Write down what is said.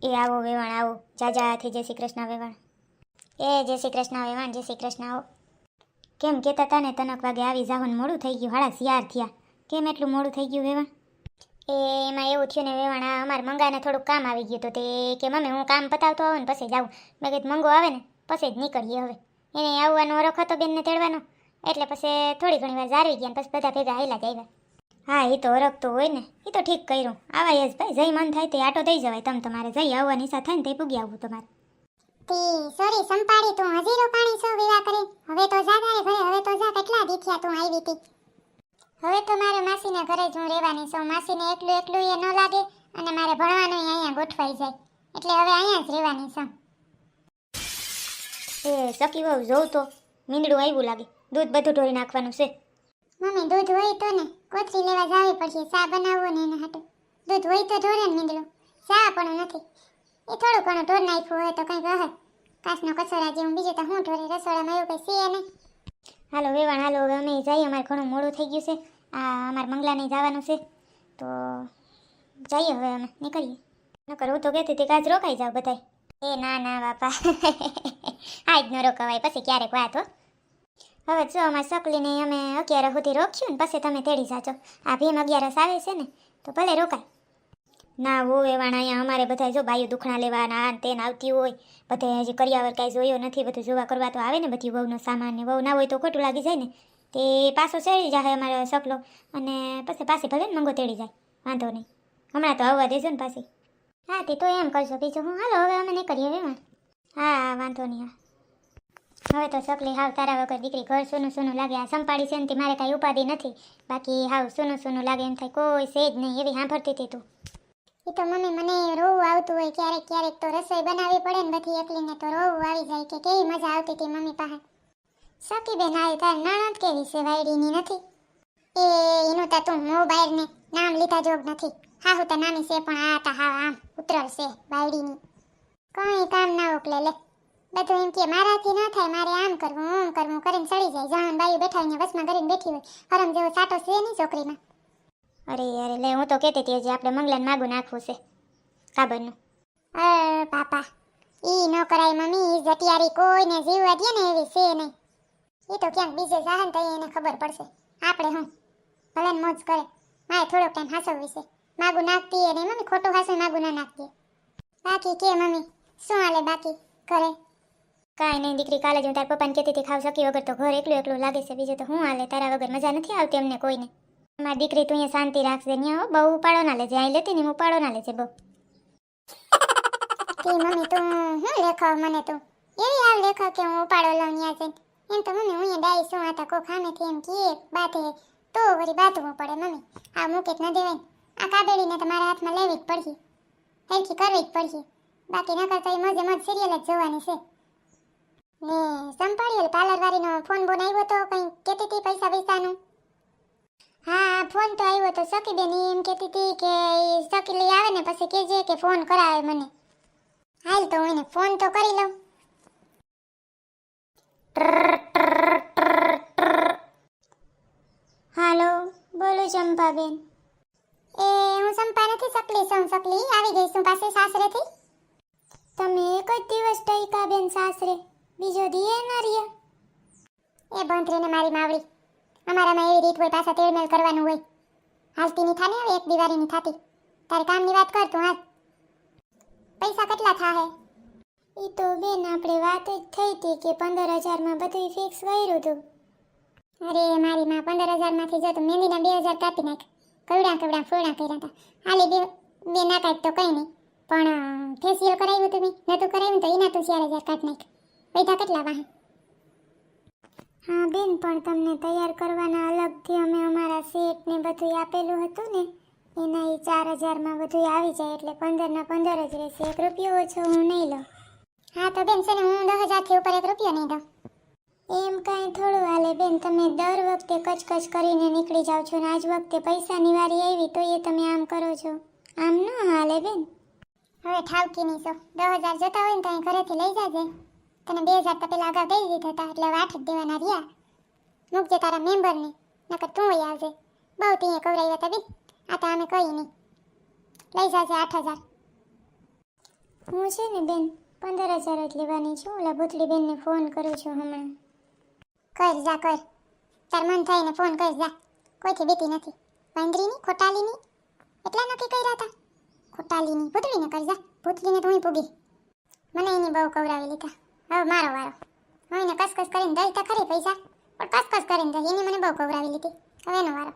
એ આવો વેવાણ આવો, જાજાથી જય શ્રી કૃષ્ણ વેવાણ. એ જય શ્રી કૃષ્ણ વેવાણ, જય શ્રી કૃષ્ણ આવો. કેમ કહેતા હતા ને તનક વાગે આવી જાવ ને મોડું થઈ ગયું, 4:30 થયા. કેમ એટલું મોડું થઈ ગયું વેવાણ? એ એમાં એવું થયું ને વેવાણ, અમારે મંગાને થોડુંક કામ આવી ગયું તો તે કે મમ્મી હું કામ પતાવતો આવું ને પછી જાઉં. મેં કીધું મંગો આવે ને પછી જ નીકળીએ હવે. એને આવવાનો હરખ હતો બેનને તેડવાનો, એટલે પછી થોડી ઘણી વાર જાળવી ગયા ને પછી બધા ભેગા હાલ્યા જ આવ્યા. હા એ તો હરખ તો હોય ને, એ તો ઠીક કર્યું. આવાય જ ભાઈ, જઈ મન થાય તે આટો દઈ જવાય. તમારે જઈ આવવાની ઈચ્છા થાય ને તે પૂગી આવવું તમારે. સોરી સંપાડી, તું હજી રોકાણી છો વિવાહ કરી? હવે તો જા તારે ઘરે, હવે તો જા. કેટલા દી થયા તું આવી હતી? હવે તો મારે માસીના ઘરે જ હું રહેવાની છું. માસીને એકલું એકલું એ ન લાગે અને મારે ભણવાનું અહીંયા ગોઠવાઈ જાય, એટલે હવે અહીંયા જ રહેવાની છું. એ સખી વહુ જોઉં તો મીંદડું આવ્યું લાગે, દૂધ બધું ઢોળી નાખવાનું છે. મમ્મી દૂધ હોય તો ને કોથરી લેવા જાવી પડશે, ચા બનાવવો ને એને હાટું. દૂધ હોય તો ઢોરે ને મીંદડું, ચા પણ નથી. એ થોડું ઘણું ઢોર નાખ્યું હોય તો કંઈક રહે, કાચનો કચરા જેવું. બીજું તો હું ઢોરે, રસોડામાં એવું કંઈ છે નહીં. હાલો વેવાણ હાલો, હવે અમે જઈએ, અમારે ઘણું મોડું થઈ ગયું છે. અમારે મંગલાને જવાનું છે તો જઈએ હવે, અમે નીકળીએ. નકર હું તો કહેતી હતી કે આજ રોકાઈ જાવ બધાય. એ ના ના બાપા આજ ન રોકાવાય, પછી ક્યારેક વાત હો. હવે જો અમારે સકલીને અમે 11 સુધી રોક્યું ને પછી તમે તેડી જાજો. આ ભીમ 11 આવે છે ને તો ભલે રોકાય. ના હો વેવાણ, અહીંયા અમારે બધા જો બાયું દુખણા લેવાના આ તેને આવતી હોય, બધે હજી કરિયાવર કાંઈ જોયો નથી. બધું જોવા કરવા તો આવે ને, બધી વહુનો સામાન ને. વહુ ના હોય તો ખોટું લાગી જાય ને, તે પાછો ચડી જાય અમારે સકલો, અને પછી પાછી ભલે ને મંગો તેડી જાય, વાંધો નહીં. હમણાં તો આવવા દેજો ને પાછી. હા તે તો એમ કરશો બીજું હું. હાલો હવે અમે નીકળીએ વેવાણ. હા વાંધો નહીં. હવે તો સકલી હાવ તારા વગર દીકરી ઘર સૂનું સૂનું લાગે. આ સંપાડી છે ને મારે કાંઈ ઉપાધિ નથી, બાકી હાવ સૂનું સૂનું લાગે. એમ થાય કોઈ છે જ નહીં, એવી સાંભળતી હતી તું. એ તો મમ્મી મને રોવું આવતું હોય ક્યારેક ક્યારેક, તો રસોઈ બનાવવી પડે ને બધી એકલીને, તો રોવું આવી જાય કે કેવી મજા આવતી હતી મમ્મી પાસે. સકી બેન આવી તાર નણંદ કેવી છે? વાયડીની નથી એ? એનું તો તું મોબાઈલને નામ લીધા જોગ નથી. હા હું તો નાની છે પણ આ તા હા આમ ઉતરલ છે વાયડીની. કંઈ કામ ના ઉકલે લે, બધું એમ કે મારાથી ન થાય, મારે આમ કરવું ઓમ કરવું કરીને સડી જાય. જહાન બાયું બેઠા અહીંયા વસમાં કરીને બેઠી હોય, હરમ જેવો સાટો છે નહીં છોકરીમાં. અરે અરે લે, હું તો કહેતી હતી હજી આપણે મંગલાને માગું નાખવું છે કાબરનું. પાપા ઈ ન કરાય મમ્મી, ઈ જટિયારી કોઈને જીવવા દે ને એવી છે નહીં. એ તો ક્યાંક બીજે જાહન તો એને ખબર પડશે. આપણે હું ભલે મોજ કરે, મારે થોડોક ટાઈમ હાસવવી છે. માગું નાખતી એ નહીં મમ્મી, ખોટું હાસું માગું ના નાખતી. બાકી કે મમ્મી શું હાલે બાકી ઘરે? કાંઈ નહીં દીકરી, કાલે જ હું તારા પપ્પાને કહેતી હતી ખાવ સકી વગર તો ઘર એકલું એકલું લાગે છે. બીજું તો હું હાલે, તારા વગર મજા નથી આવતી અમને કોઈને. મારી દીકરી તું અહીંયા શાંતિ રાખજે, ત્યાં હો બહુ ઉપાડો ના લેજે. અહીં લેતી ને ઉપાડો ના લેજે બહુ. કે મમ્મી તું હું લેખાવ મને, તું એવી આવ લેખાવ કે હું ઉપાડો લઉં ત્યાં જઈને. એમ તો મમ્મી હું ડાઈ શું આતા કોક સામેથી એમ કીએ બાતે તો વળી બાતવું પડે મમ્મી. આ મૂકે જ ન દેવાય. આ કાબેડીને તો મારા હાથમાં લેવી જ પડશે, હેરખી કરવી જ પડશે. બાકી ન કરતા એ મોજે મોજ સિરિયલ જ જોવાની છે ને. સંભાળ્યો પાર્લર વાળીનો ફોન બોન આવ્યો તો કંઈ કહેતી હતી પૈસા પૈસાનું? હા ફોન તો આવ્યો તો સકી બેન એમ કહેતી હતી કે સકી લઈ આવે ને પછી કહેજે કે ફોન કરાવે મને. હાલ તો હું એને ફોન તો કરી લઉં. હાલો બોલો ચંપાબેન. એ હું સંપા નથી, સકલી છું. સકલી આવી ગઈ છું પાસે સાસરેથી. તમે એક જ દિવસ ટઈકા બેન સાસરે, બીજો દીએ ના રહ્યા? એ બંધરીને મારી માવડી, અમારામાં એવી રીત હોય, પાછા તેડમેલ કરવાનું હોય. હાલતી ની થાને હવે એક દિવાળીની થાતી. તારે કામની વાત કર તું હાલ. પૈસા કેટલા થાહે? એ તો બેન આપણે વાત જ થઈ હતી કે 15,000 બધું ફિક્સ કર્યું હતું. અરે મારી માં 15,000 માંથી જો તો મહેંદીના 2,000 કાપી નાખ. કવડા કવડા ફોડા કર્યા હતા. હાલી બે ના કાઢ તો કંઈ નહીં, પણ ફેશિયલ કરાવ્યું તમે નતું કરાવ્યું તો એના તું 4,000 કાઢ નાખ. પૈસા કેટલા વાહે? હા બેન, પણ તમને તૈયાર કરવાના અલગથી અમે અમારા સેટ ને બધું આપેલું હતું ને, એના એ 4,000 બધું આવી જાય, એટલે 15 ના 15 જ રહેશે. 1 રૂપિયો ઓછો હું નહીં લઉં. હા તો બેન છે ને હું 10,000 થી ઉપર 1 રૂપિયો નહીં દઉં. એમ કાંઈ થોડું હાલે બેન, તમે દર વખતે કચકચ કરીને નીકળી જાઓ છો ને આજ વખતે પૈસાની વારી આવી તો એ તમે આમ કરો છો. આમ ન હાલે બેન. હવે ઠાવકી નહીં છો. 10,000 જતા હોય ને તો ઘરેથી લઈ જાજે. તને 2,000 તો પેલા અગાઉ દઈ દીધા હતા, એટલે 8 જ દેવાના રહ્યા. મૂકજે તારા મેમ્બરને, નકર તું વહી આવજે. બહુ તીએ કવરાવ્યા હતા બેન, આ તો અમે કહી નહીં. લઈ જાજે 8,000. હું છે ને બેન 15,000 જ લેવાની છું. ઓલા ભૂતળી બેનને ફોન કરું છું હમણાં. કર જા કર, તાર મન થાય ને ફોન કર જા, કોઈથી બીતી નથી. વાંદરીની ખોટાલીની એટલા નક્કી કર્યા હતા. ખોટાલીની ભૂતળીને કર જા, ભૂતળીને તો હું પૂગી. મને એની બહુ કવરાવી લીધા. હવે મારો વારો. હું એને કસકસ કરીને દઈ તો ખરી પૈસા, પણ કસકસ કરીને દઈ એની મને બહુ કવરાવી લીધી. હવે એનો વારો.